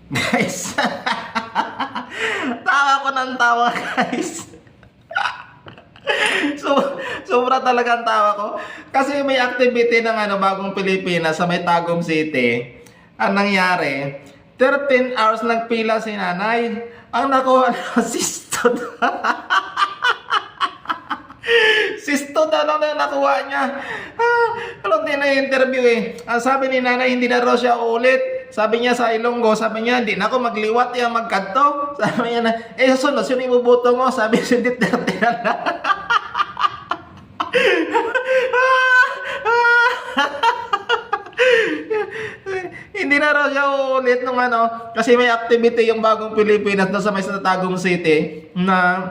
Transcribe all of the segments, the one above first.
Guys, tawa ko ng tawa, guys. So, sobra talaga ang tawa ko. Kasi may activity ng bagong Pilipinas sa may Tagum City. Ang nangyari, 13 hours nagpila si nanay. Ang nakuha na, sistod. Sistod na lang na nakuha niya. Anong din na interview Ang sabi ni nanay, hindi na raw siya ulit. Sabi niya sa Ilonggo, sabi niya, hindi na ako magliwat yung magkanto. Sabi niya na, sunod, sino ibubuto mo? Sabi si Duterte na. Hindi na raw siya ulit nung kasi may activity yung bagong Pilipinas na sa may Tagum City na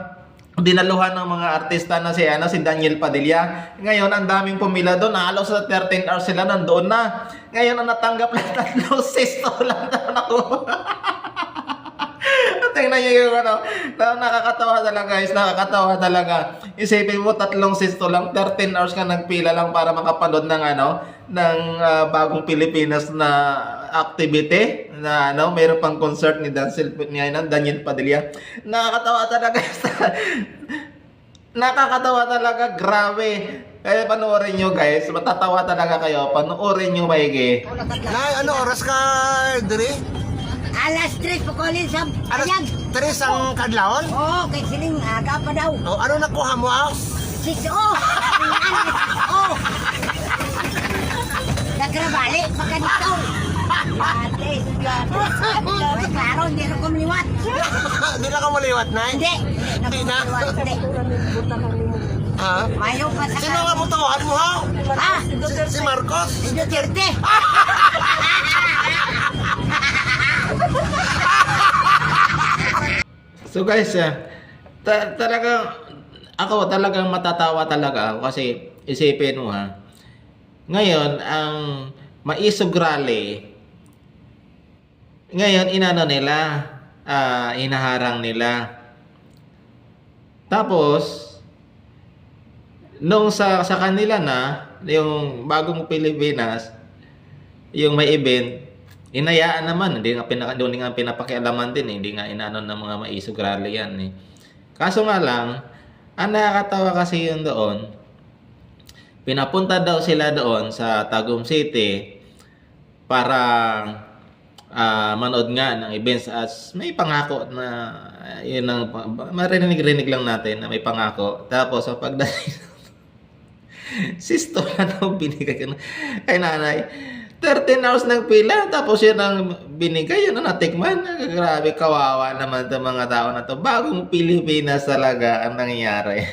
dinaluhan ng mga artista na si Daniel Padilla. Ngayon, ang daming pumila doon. Halos sa 13 hours sila nandoon na. Ngayon, ang natanggap lang 3 sisto lang daw ako. Tingnan niyo yung nakakatawa talaga guys, nakakatawa talaga. Isipin mo, 3 sisto lang, 13 hours ka nagpila lang para makapanood ng ng bagong Pilipinas na activity na mayroon pang concert ni Daniel Padilla. Nakakatawa talaga. Nakakatawa talaga, grabe. Kaya panoorin nyo guys, matatawa talaga kayo. Panoorin nyo maigi. Nay, ano oras ka, Diri? Alas 3 po kolin sa Alas ayag. 3 ang kadlawon? Oo, kay siling aga pa daw. O, ano nakuha mo, Sis, Nagrabali, pagka dito. Ate, ay, klaro, hindi na kumliwat. Hindi na ka maliwat, Nay? Hindi. Hindi na? Hindi. Ha? Mayo pa sa Sino nga butuhan mo, ha? Ha? Si Marcos? Si Duterte. So guys, talagang matatawa talaga ako kasi isipin mo ngayon ang Maisog Rally, ngayon inaharang nila. Tapos nung sa kanila na yung bagong Pilipinas, yung may event, inayaan naman, hindi nga pinapakialaman din hindi nga inaano ng mga Maisog Rally yan Kaso nga lang, ang nakakatawa kasi yun doon, pinapunta daw sila doon sa Tagum City para manood nga ng events as may pangako na yun ang marinig-rinig lang natin na may pangako. Tapos sa pagdating sisto na daw binigay kay nanay. 13 hours ng pila, tapos yun ang binigay, yun ang natikman. Grabe, kawawa naman itong mga tao na to. Bagong Pilipinas talaga ang nangyayari.